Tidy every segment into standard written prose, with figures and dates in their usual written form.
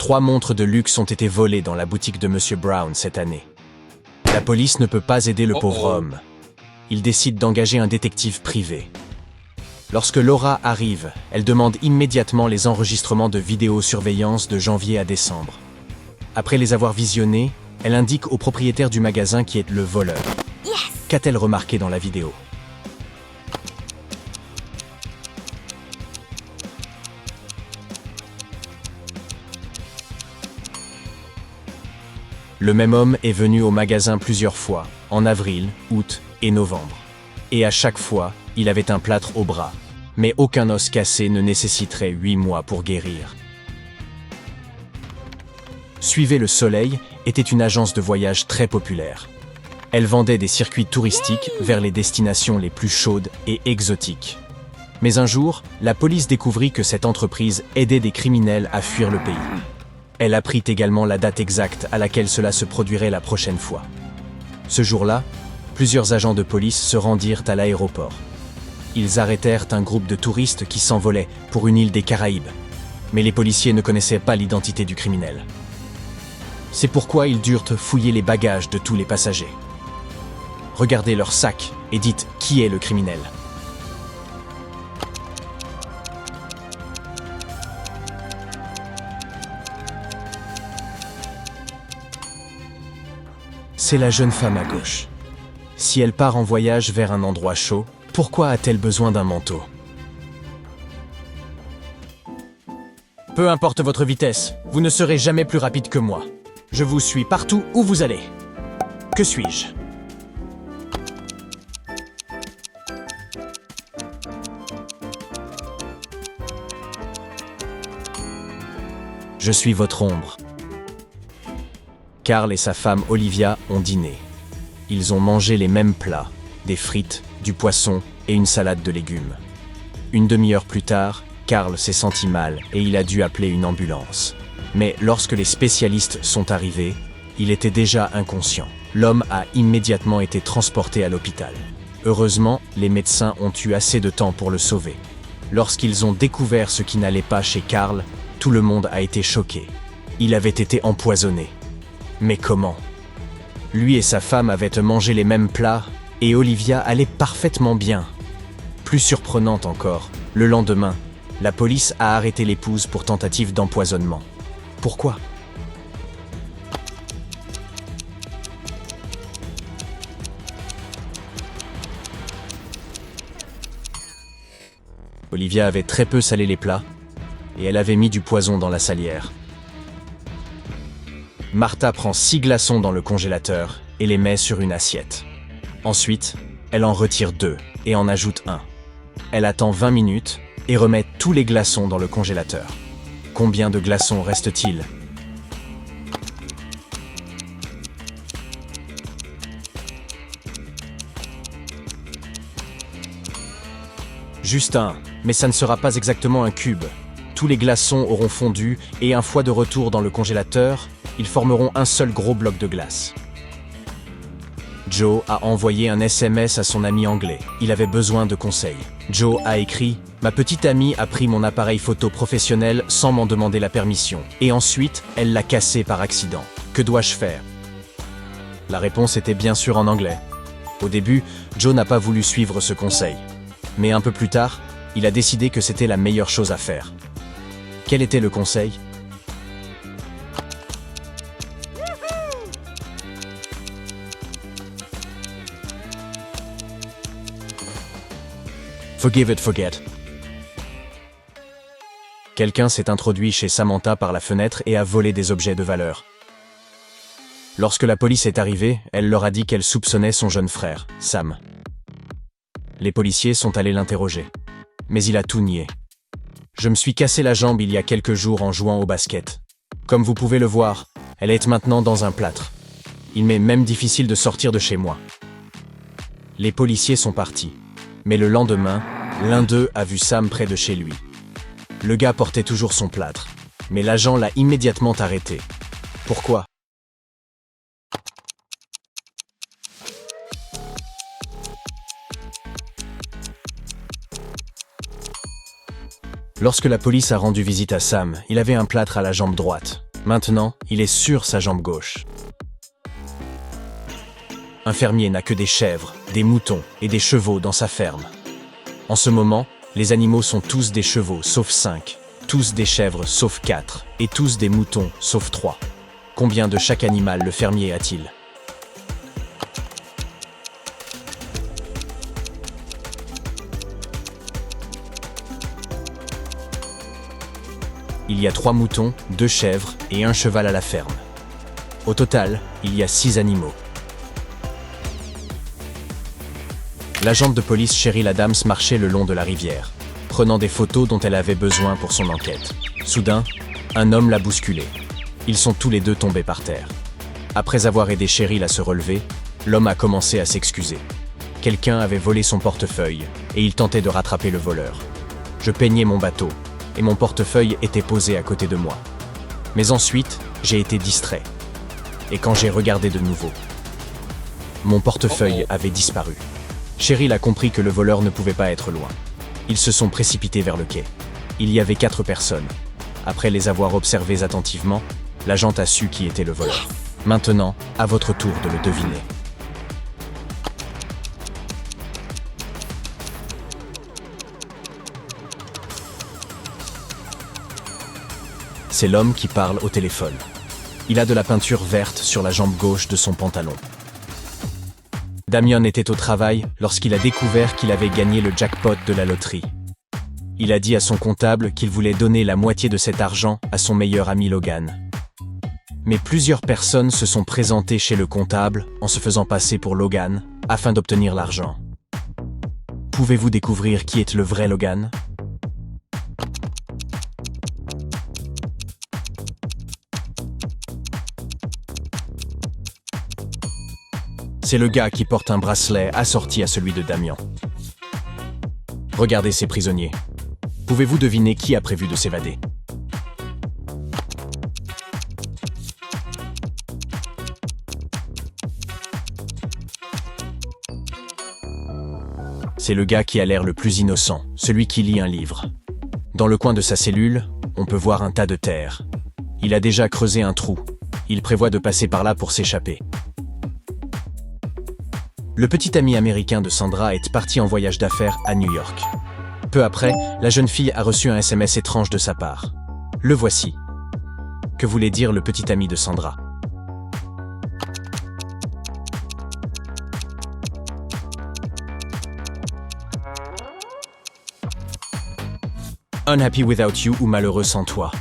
3 montres de luxe ont été volées dans la boutique de Monsieur Brown cette année. La police ne peut pas aider le pauvre homme. Il décide d'engager un détective privé. Lorsque Laura arrive, elle demande immédiatement les enregistrements de vidéosurveillance de janvier à décembre. Après les avoir visionnés, elle indique au propriétaire du magasin qui est le voleur. Qu'a-t-elle remarqué dans la vidéo? Le même homme est venu au magasin plusieurs fois, en avril, août et novembre. Et à chaque fois, il avait un plâtre au bras. Mais aucun os cassé ne nécessiterait 8 mois pour guérir. Suivez le Soleil était une agence de voyage très populaire. Elle vendait des circuits touristiques vers les destinations les plus chaudes et exotiques. Mais un jour, la police découvrit que cette entreprise aidait des criminels à fuir le pays. Elle apprit également la date exacte à laquelle cela se produirait la prochaine fois. Ce jour-là, plusieurs agents de police se rendirent à l'aéroport. Ils arrêtèrent un groupe de touristes qui s'envolaient pour une île des Caraïbes. Mais les policiers ne connaissaient pas l'identité du criminel. C'est pourquoi ils durent fouiller les bagages de tous les passagers. Regardez leurs sacs et dites qui est le criminel. C'est la jeune femme à gauche. Si elle part en voyage vers un endroit chaud, pourquoi a-t-elle besoin d'un manteau? Peu importe votre vitesse, vous ne serez jamais plus rapide que moi. Je vous suis partout où vous allez. Que suis-je? Je suis votre ombre. Carl et sa femme Olivia ont dîné. Ils ont mangé les mêmes plats, des frites, du poisson et une salade de légumes. Une demi-heure plus tard, Carl s'est senti mal et il a dû appeler une ambulance. Mais lorsque les spécialistes sont arrivés, il était déjà inconscient. L'homme a immédiatement été transporté à l'hôpital. Heureusement, les médecins ont eu assez de temps pour le sauver. Lorsqu'ils ont découvert ce qui n'allait pas chez Carl, tout le monde a été choqué. Il avait été empoisonné. Mais comment? Lui et sa femme avaient mangé les mêmes plats et Olivia allait parfaitement bien. Plus surprenante encore, le lendemain, la police a arrêté l'épouse pour tentative d'empoisonnement. Pourquoi? Olivia avait très peu salé les plats et elle avait mis du poison dans la salière. Martha prend 6 glaçons dans le congélateur et les met sur une assiette. Ensuite, elle en retire 2 et en ajoute 1. Elle attend 20 minutes et remet tous les glaçons dans le congélateur. Combien de glaçons reste-t-il? Juste un, mais ça ne sera pas exactement un cube. Tous les glaçons auront fondu et une fois de retour dans le congélateur, ils formeront un seul gros bloc de glace. Joe a envoyé un SMS à son ami anglais. Il avait besoin de conseils. Joe a écrit « Ma petite amie a pris mon appareil photo professionnel sans m'en demander la permission. Et ensuite, elle l'a cassé par accident. Que dois-je faire ?» La réponse était bien sûr en anglais. Au début, Joe n'a pas voulu suivre ce conseil. Mais un peu plus tard, il a décidé que c'était la meilleure chose à faire. Quel était le conseil? Forgive it, forget. Quelqu'un s'est introduit chez Samantha par la fenêtre et a volé des objets de valeur. Lorsque la police est arrivée, elle leur a dit qu'elle soupçonnait son jeune frère, Sam. Les policiers sont allés l'interroger. Mais il a tout nié. Je me suis cassé la jambe il y a quelques jours en jouant au basket. Comme vous pouvez le voir, elle est maintenant dans un plâtre. Il m'est même difficile de sortir de chez moi. Les policiers sont partis. Mais le lendemain, l'un d'eux a vu Sam près de chez lui. Le gars portait toujours son plâtre, mais l'agent l'a immédiatement arrêté. Pourquoi? Lorsque la police a rendu visite à Sam, il avait un plâtre à la jambe droite. Maintenant, il est sur sa jambe gauche. Un fermier n'a que des chèvres, des moutons et des chevaux dans sa ferme. En ce moment, les animaux sont tous des chevaux sauf 5, tous des chèvres sauf 4, et tous des moutons sauf 3. Combien de chaque animal le fermier a-t-il? Il y a 3 moutons, 2 chèvres et 1 cheval à la ferme. Au total, il y a 6 animaux. L'agente de police Cheryl Adams marchait le long de la rivière, prenant des photos dont elle avait besoin pour son enquête. Soudain, un homme l'a bousculée. Ils sont tous les deux tombés par terre. Après avoir aidé Cheryl à se relever, l'homme a commencé à s'excuser. Quelqu'un avait volé son portefeuille et il tentait de rattraper le voleur. Je peignais mon bateau et mon portefeuille était posé à côté de moi. Mais ensuite, j'ai été distrait. Et quand j'ai regardé de nouveau, mon portefeuille avait disparu. Cheryl a compris que le voleur ne pouvait pas être loin. Ils se sont précipités vers le quai. Il y avait 4 personnes. Après les avoir observées attentivement, l'agente a su qui était le voleur. Maintenant, à votre tour de le deviner. C'est l'homme qui parle au téléphone. Il a de la peinture verte sur la jambe gauche de son pantalon. Damien était au travail lorsqu'il a découvert qu'il avait gagné le jackpot de la loterie. Il a dit à son comptable qu'il voulait donner la moitié de cet argent à son meilleur ami Logan. Mais plusieurs personnes se sont présentées chez le comptable en se faisant passer pour Logan afin d'obtenir l'argent. Pouvez-vous découvrir qui est le vrai Logan ? C'est le gars qui porte un bracelet assorti à celui de Damien. Regardez ces prisonniers. Pouvez-vous deviner qui a prévu de s'évader ? C'est le gars qui a l'air le plus innocent, celui qui lit un livre. Dans le coin de sa cellule, on peut voir un tas de terre. Il a déjà creusé un trou. Il prévoit de passer par là pour s'échapper. Le petit ami américain de Sandra est parti en voyage d'affaires à New York. Peu après, la jeune fille a reçu un SMS étrange de sa part. Le voici. Que voulait dire le petit ami de Sandra ? Unhappy without you ou malheureux sans toi.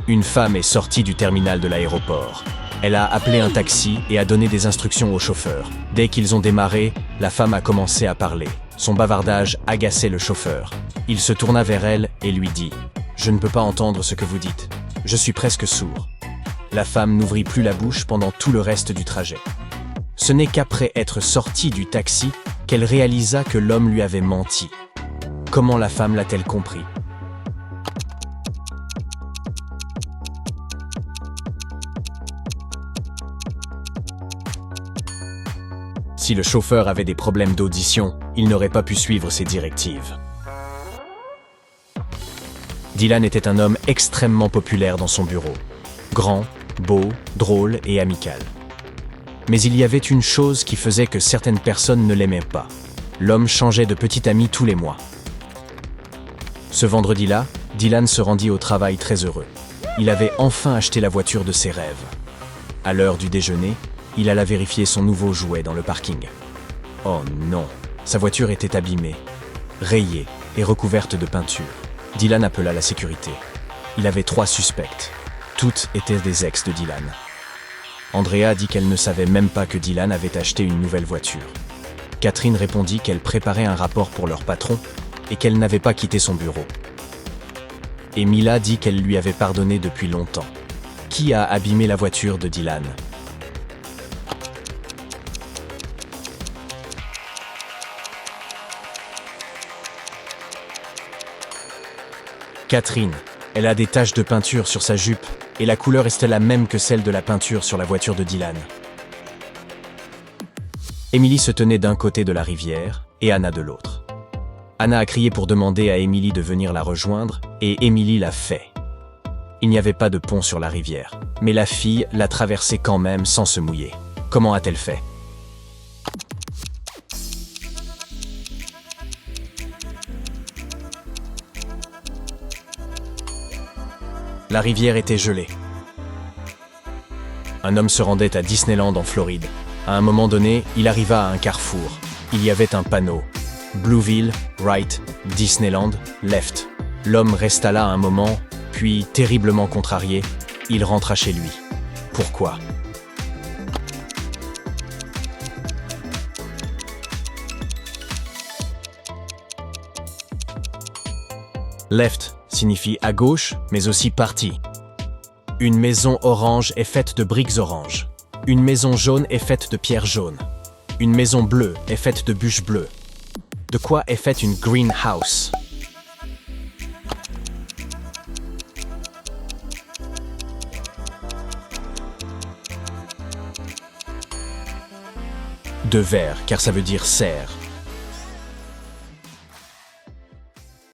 Une femme est sortie du terminal de l'aéroport. Elle a appelé un taxi et a donné des instructions au chauffeur. Dès qu'ils ont démarré, la femme a commencé à parler. Son bavardage agaçait le chauffeur. Il se tourna vers elle et lui dit « Je ne peux pas entendre ce que vous dites. Je suis presque sourd. » La femme n'ouvrit plus la bouche pendant tout le reste du trajet. Ce n'est qu'après être sortie du taxi qu'elle réalisa que l'homme lui avait menti. Comment la femme l'a-t-elle compris ? Si le chauffeur avait des problèmes d'audition, il n'aurait pas pu suivre ses directives. Dylan était un homme extrêmement populaire dans son bureau. Grand, beau, drôle et amical. Mais il y avait une chose qui faisait que certaines personnes ne l'aimaient pas. L'homme changeait de petit ami tous les mois. Ce vendredi-là, Dylan se rendit au travail très heureux. Il avait enfin acheté la voiture de ses rêves. À l'heure du déjeuner, il alla vérifier son nouveau jouet dans le parking. Oh non, sa voiture était abîmée, rayée et recouverte de peinture. Dylan appela la sécurité. Il avait 3 suspects. Toutes étaient des ex de Dylan. Andrea dit qu'elle ne savait même pas que Dylan avait acheté une nouvelle voiture. Catherine répondit qu'elle préparait un rapport pour leur patron et qu'elle n'avait pas quitté son bureau. Et Mila dit qu'elle lui avait pardonné depuis longtemps. Qui a abîmé la voiture de Dylan ? Catherine. Elle a des taches de peinture sur sa jupe et la couleur est la même que celle de la peinture sur la voiture de Dylan. Emily se tenait d'un côté de la rivière et Anna de l'autre. Anna a crié pour demander à Emily de venir la rejoindre et Emily l'a fait. Il n'y avait pas de pont sur la rivière, mais la fille l'a traversée quand même sans se mouiller. Comment a-t-elle fait? La rivière était gelée. Un homme se rendait à Disneyland en Floride. À un moment donné, il arriva à un carrefour. Il y avait un panneau. Blueville, right, Disneyland, left. L'homme resta là un moment, puis, terriblement contrarié, il rentra chez lui. Pourquoi? Left signifie à gauche, mais aussi parti. Une maison orange est faite de briques oranges. Une maison jaune est faite de pierres jaunes. Une maison bleue est faite de bûches bleues. De quoi est faite une greenhouse? De verre, car ça veut dire serre.